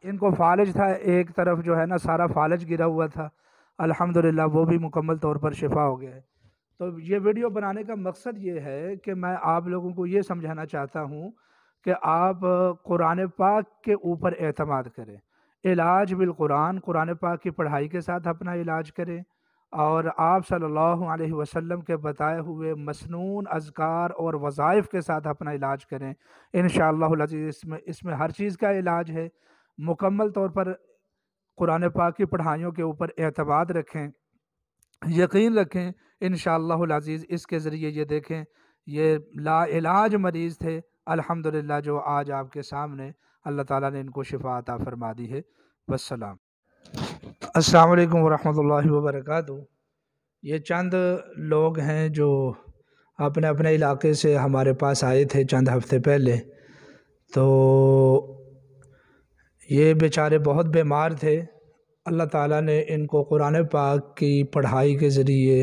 इनको फालिज था, एक तरफ जो है ना सारा फालिज गिरा हुआ था, अल्हम्दुलिल्लाह वो भी मुकम्मल तौर पर शिफा हो गया है। तो ये वीडियो बनाने का मकसद ये है कि मैं आप लोगों को ये समझाना चाहता हूँ कि आप कुरान पाक के ऊपर एतमाद करें। इलाज बिल कुरान, कुरान पाक की पढ़ाई के साथ अपना इलाज करें, और आप सल्लल्लाहु अलैहि वसल्लम के बताए हुए मसनून अज़कार और वज़ाइफ के साथ अपना इलाज करें। इंशाअल्लाहुल अज़ीज़ इसमें हर चीज़ का इलाज है। मुकम्मल तौर पर कुरान पाक की पढ़ाइयों के ऊपर एतमाद रखें, यकीन रखें। इंशाअल्लाहुल अज़ीज़ इसके ज़रिए ये देखें, ये लाइलाज मरीज़ थे, अल्हम्दुलिल्लाह जो आज आपके सामने अल्लाह ताला ने इनको शिफा अता फरमा दी है। वस्सलाम। अस्सलाम वालेकुम वरहमतुल्लाहि वबरकातुहू। ये चंद लोग हैं जो अपने अपने इलाके से हमारे पास आए थे चंद हफ्ते पहले। तो ये बेचारे बहुत बीमार थे। अल्लाह ताला ने इनको कुरान पाक की पढ़ाई के ज़रिए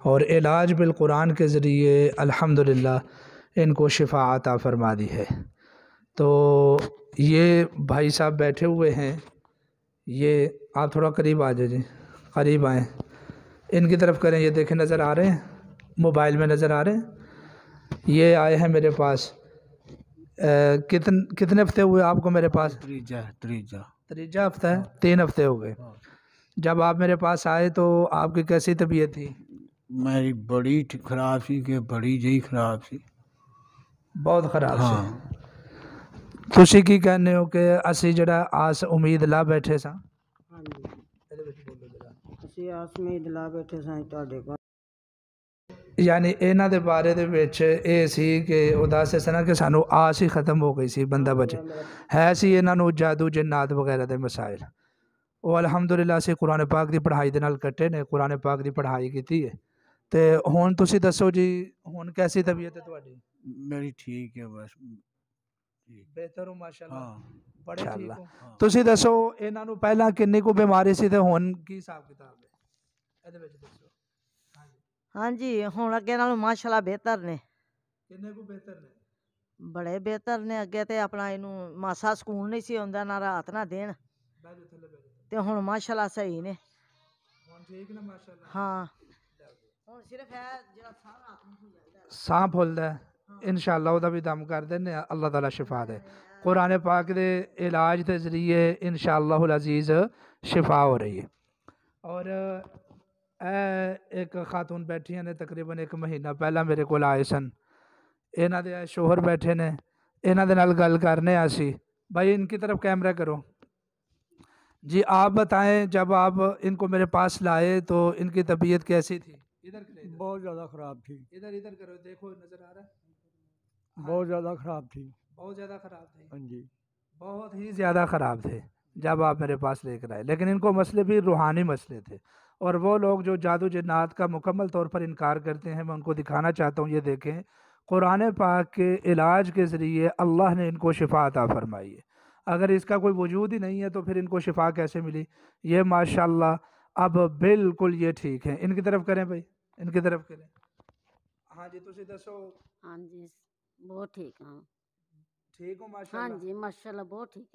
और इलाज बिल कुरान के ज़रिए अल्हम्दुलिल्लाह इनको शिफा अता फरमा दी है। तो ये भाई साहब बैठे हुए हैं, ये आप थोड़ा करीब आ जाइए, करीब आएँ, इनकी तरफ करें, ये देखें नज़र आ रहे हैं, मोबाइल में नज़र आ रहे हैं। ये आए हैं मेरे पास। कितने हफ्ते हुए आपको मेरे पास? त्रीजा त्रीजा हफ्ता है, 3 हफ्ते हो गए। जब आप मेरे पास आए तो आपकी कैसी तबीयत थी? मेरी बड़ी खराब सी कि बड़ी जी खराब सी। बहुत ख़राब से। हाँ, ਤੁਸੀਂ ਕੀ ਕਹਿੰਦੇ ਹੋ ਕਿ ਅਸੀਂ ਜਿਹੜਾ ਆਸ ਉਮੀਦ ਲਾ ਬੈਠੇ ਸਾਂ? ਹਾਂਜੀ, ਇਹਦੇ ਵਿੱਚ ਬੋਲੋ ਜਰਾ। ਅਸੀਂ ਆਸ ਉਮੀਦ ਲਾ ਬੈਠੇ ਸਾਂ ਤੁਹਾਡੇ ਕੋਲ। ਯਾਨੀ ਇਹਨਾਂ ਦੇ ਬਾਰੇ ਦੇ ਵਿੱਚ ਇਹ ਸੀ ਕਿ ਉਹ ਦੱਸ ਸਨ ਕਿ ਸਾਨੂੰ ਆਸ ਹੀ ਖਤਮ ਹੋ ਗਈ ਸੀ, ਬੰਦਾ ਬਚੇ ਹੈ ਸੀ ਇਹਨਾਂ ਨੂੰ ਜਾਦੂ ਜਿੰਨਾਤ ਵਗੈਰਾ ਦੇ ਮਸਾਇਲ। ਉਹ ਅਲਹਮਦੁਲਿਲਾ ਅਸੀਂ ਕੁਰਾਨ ਪਾਕ ਦੀ ਪੜ੍ਹਾਈ ਦੇ ਨਾਲ ਕੱਟੇ ਨੇ, ਕੁਰਾਨ ਪਾਕ ਦੀ ਪੜ੍ਹਾਈ ਕੀਤੀ ਹੈ। ਤੇ ਹੁਣ ਤੁਸੀਂ ਦੱਸੋ ਜੀ, ਹੁਣ ਕੈਸੀ ਤਬੀਅਤ ਹੈ ਤੁਹਾਡੀ? मेरी ठीक है बस। ਬਿਹਤਰ ਹੋ ਮਾਸ਼ਾਅੱਲਾ, हाँ, ਬੜੇ ਠੀਕ ਹੋ। हाँ। ਤੁਸੀਂ ਦੱਸੋ ਇਹਨਾਂ ਨੂੰ ਪਹਿਲਾਂ ਕਿੰਨੀ ਕੁ ਬਿਮਾਰੀ ਸੀ ਤੇ ਹੁਣ ਕੀ ਹਿਸਾਬ ਕਿਤਾਬ ਹੈ, ਇਹਦੇ ਵਿੱਚ ਦੱਸੋ। ਹਾਂਜੀ, ਹਾਂਜੀ, ਹੁਣ ਅੱਗੇ ਨਾਲੋਂ ਮਾਸ਼ਾਅੱਲਾ ਬਿਹਤਰ ਨੇ, ਕਿੰਨੇ ਕੁ ਬਿਹਤਰ ਨੇ? ਬੜੇ ਬਿਹਤਰ ਨੇ। ਅੱਗੇ ਤੇ ਆਪਣਾ ਇਹਨੂੰ ਮਾਸਾ ਸਕੂਨ ਨਹੀਂ ਸੀ ਆਉਂਦਾ, ਨਾ ਰਾਤ ਨਾ ਦਿਨ, ਬਹਿ ਜਾਓ ਥੱਲੇ, ਬਹਿ ਜਾਓ। ਤੇ ਹੁਣ ਮਾਸ਼ਾਅੱਲਾ ਸਹੀ ਨੇ। ਹੁਣ ਠੀਕ ਨੇ ਮਾਸ਼ਾਅੱਲਾ। ਹਾਂ, ਹੁਣ ਸਿਰਫ ਹੈ ਜਿਹੜਾ ਸਾਹ ਰਾਤ ਨੂੰ ਹੋ ਜਾਂਦਾ, ਸਾਹ ਫੁੱਲਦਾ ਹੈ, इंशाअल्लाह ਉਹਦਾ ਵੀ ਦਮ ਕਰ ਦਿੰਦੇ ਆ, ਅੱਲਾਹ ਤਾਲਾ ਸ਼ਿਫਾ ਦੇ। ਕੁਰਾਨ ਪਾਕ ਦੇ ਇਲਾਜ ਦੇ ਜ਼ਰੀਏ इंशाअल्लाहुल अज़ीज़ शिफा हो रही है। और एक खातून बैठियां ने तकरीबन 1 महीना पहला मेरे को आए सन। इन्हों के शोहर बैठे ने, इन्हों के नाल गल करने आसी। भाई इनकी तरफ कैमरा करो जी। आप बताएं, जब आप इनको मेरे पास लाए तो इनकी तबीयत कैसी थी? इधर करें, बहुत ज़्यादा खराब थी, इधर इधर करो, देखो नजर आ रहा है। बहुत ज़्यादा खराब थी। बहुत ज़्यादा ख़राब थे, हाँ जी, बहुत ही ज़्यादा ख़राब थे जब आप मेरे पास लेकर आए। लेकिन इनको मसले भी रूहानी मसले थे, और वो लोग जो जादू जिन्नात का मुकम्मल तौर पर इनकार करते हैं, मैं उनको दिखाना चाहता हूँ। ये देखें, कुरान पाक के इलाज के ज़रिए अल्लाह ने इनको शिफा अता फरमाई है। अगर इसका कोई वजूद ही नहीं है तो फिर इनको शिफा कैसे मिली? ये माशाल्लाह अब बिल्कुल ये ठीक है। इनकी तरफ करें भाई, इनकी तरफ करें। हाँ जी, तुसी दसो। हाँ जी, बहुत ठीक हाँ। ठीक हो हाँ माशाल्लाह? जी माशाल्लाह बहुत ठीक है।